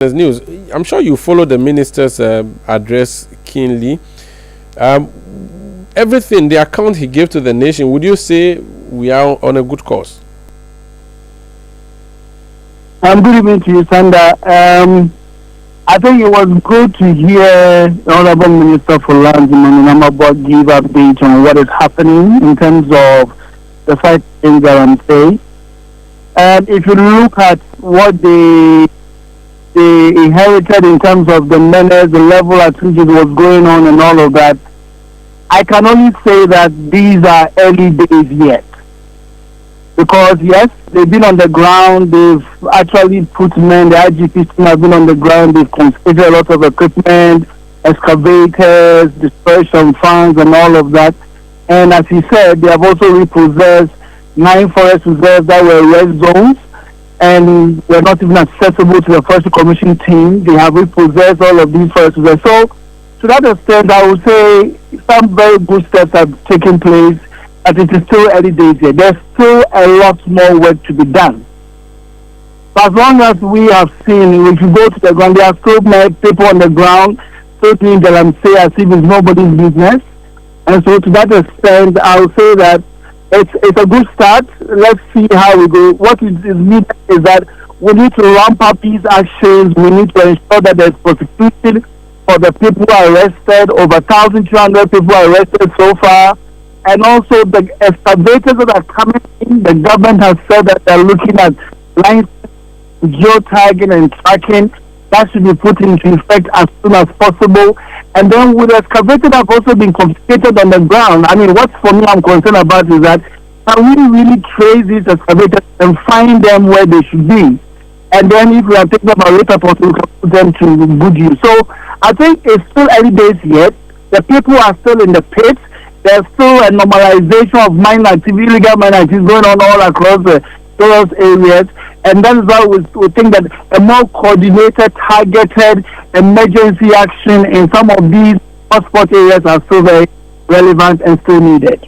news. I'm sure you follow the minister's address keenly. Everything, the account he gave to the nation, would you say we are on a good course? Good evening to you, Sanda. I think it was good to hear the Honorable Minister for Lands, Manunamabot, give update on what is happening in terms of the fight in Galamsey. And if you look at what they inherited in terms of the menace, the level at which it was going on and all of that, I can only say that these are early days yet. Because yes, they've been on the ground, they've actually put men, the IGP team have been on the ground, they've confiscated a lot of equipment, excavators, dispersion funds and all of that. And as he said, they have also repossessed 9 forest reserves that were red zones and were not even accessible to the Forestry Commission team. They have repossessed all of these forest reserves. So to that extent, I would say some very good steps have taken place, but it is still early days here. There's still a lot more work to be done. But as long as we have seen, if you go to the ground, there are still people on the ground, still doing the say as if it's nobody's business. And so to that extent, I would say that it's a good start. Let's see how we go. What is needed is that we need to ramp up these actions. We need to ensure that there's prosecution for the people who are arrested. Over 1,200 people are arrested so far. And also the excavators that are coming in, the government has said that they're looking at lines, geotagging and tracking. That should be put into effect as soon as possible. And then with excavators have also been confiscated on the ground. I mean, what for me I'm concerned about is that can we really trace these excavators and find them where they should be? And then if we are thinking about later we can put them to good use. So I think it's still early days yet. The people are still in the pits. There's still a normalization of mine activity, illegal mine activity going on all across the various areas. And that is why we think that a more coordinated, targeted emergency action in some of these hotspot areas are still very relevant and still needed.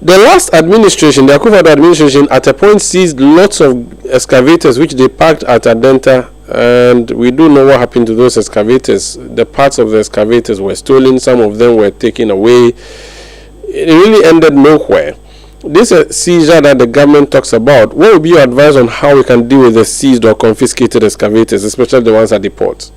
The last administration, the Akufo-Addo administration, at a point seized lots of excavators which they parked at Adenta, and we do know what happened to those excavators. The parts of the excavators were stolen, some of them were taken away. It really ended nowhere. This seizure that the government talks about, what would be your advice on how we can deal with the seized or confiscated excavators, especially the ones at the ports?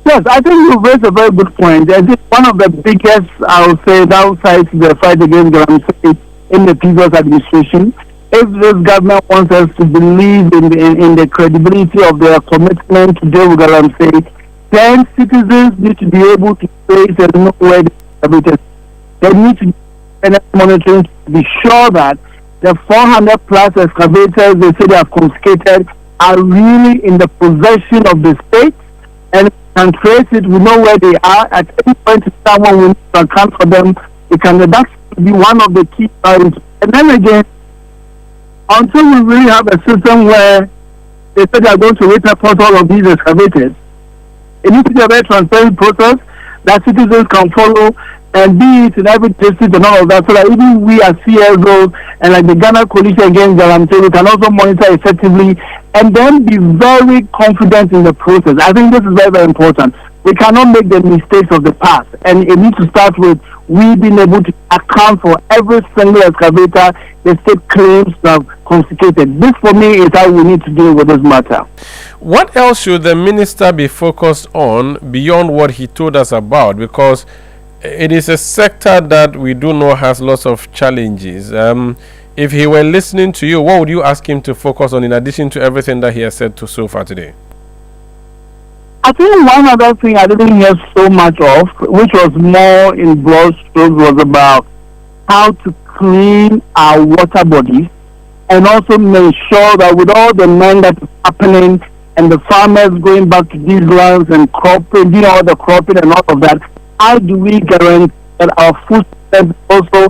Yes, I think you raised a very good point. I think one of the biggest, I would say, downsides to the fight against Galamsey in the previous administration, if this government wants us to believe in the credibility of their commitment to deal with Galamsey, then citizens need to be able to trace and know where the excavators. They need to monitoring to be sure that the 400 plus excavators they say they have confiscated are really in the possession of the state, and we can trace it. We know where they are at any point in time when we need to account for them. That should be one of the key priorities. And then again, until we really have a system where they say they are going to report all of these excavators, it needs to be a very transparent process that citizens can follow and be it in every district and all of that, so that even we as CSOs and like the Ghana Coalition Against Galamsey, we can also monitor effectively and then be very confident in the process. I think this is very, very important. We cannot make the mistakes of the past, and it needs to start with we being able to account for every single excavator the state claims to have confiscated. This for me is how we need to deal with this matter. What else should the minister be focused on beyond what he told us about? Because it is a sector that we do know has lots of challenges. If he were listening to you, what would you ask him to focus on in addition to everything that he has said so far today? I think one other thing I didn't hear so much of, which was more in broad strokes, was about how to clean our water bodies and also make sure that with all the men that is happening and the farmers going back to these lands and cropping, doing all the cropping and all of that, how do we guarantee that our food system is also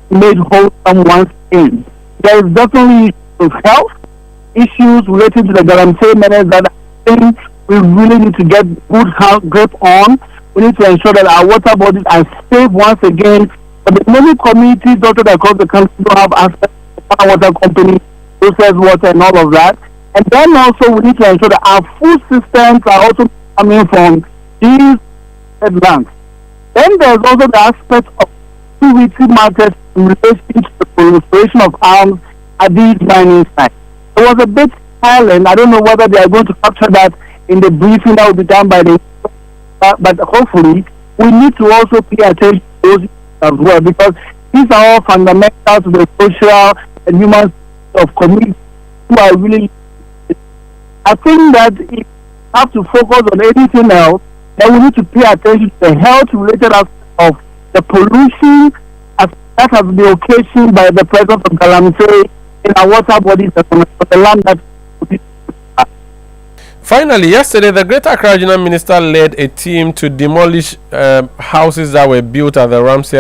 made wholesome once in? There is definitely issues of health, issues related to the Galamsey menace that I think we really need to get good grip on. We need to ensure that our water bodies are safe once again. But the many communities dotted across the country don't have access to water company, processed water and all of that. And then also we need to ensure that our food systems are also coming from these lands. Then there's also the aspect of security matters in relation to the proliferation of arms at these mining sites. It was a bit silent. I don't know whether they are going to capture that in the briefing that will be done by the, but hopefully we need to also pay attention to those as well, because these are all fundamental to the social and human of community who are really. I think that if we have to focus on anything else, then we need to pay attention to the health-related aspect of the pollution as that has been occasioned by the presence of calamity in our water bodies and the land that. Finally, yesterday, the Greater Accra Regional Minister led a team to demolish houses that were built at the Ramsey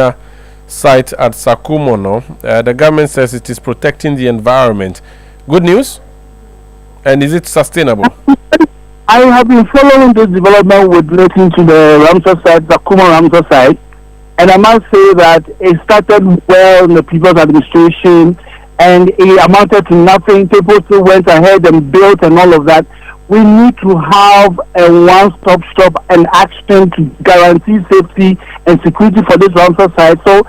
site at Sakumono. The government says it is protecting the environment. Good news? And is it sustainable? I have been following this development with relating to the Ramsey site, Sakumono Ramsey site, and I must say that it started well in the previous administration, and it amounted to nothing. People still went ahead and built and all of that. We need to have a one-stop shop and action to guarantee safety and security for this Ramsey site. So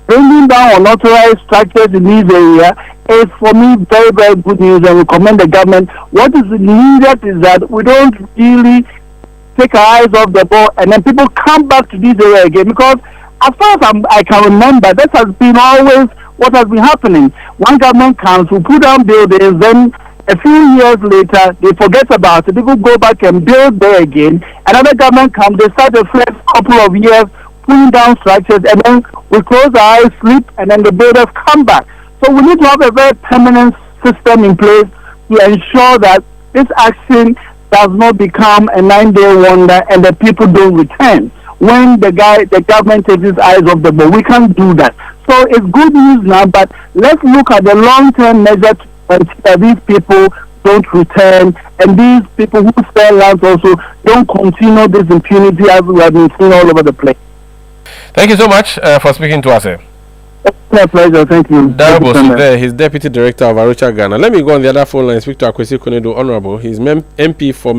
bringing down unauthorized structures in this area is, for me, very, very good news, and we commend the government. What is needed is that we don't really take our eyes off the ball and then people come back to this area again, because as far as I can remember, that has been always what has been happening. One government comes, we put down buildings, then a few years later, they forget about it. People go back and build there again. Another government comes, they start the first couple of years pulling down structures, and then we close our eyes, sleep, and then the builders come back. So we need to have a very permanent system in place to ensure that this action does not become a 9-day wonder and the people don't return when the government takes its eyes off the ball. We can't do that. So it's good news now, but let's look at the long-term measure that these people don't return, and these people who sell lands also don't continue this impunity as we have been seeing all over the place. Thank you so much for speaking to us. It's my pleasure. Thank you. Darabo Sudhe, he's Deputy Director of Rocha, Ghana. Let me go on the other phone line and speak to Akwesi Konedo, Honorable. He's MP for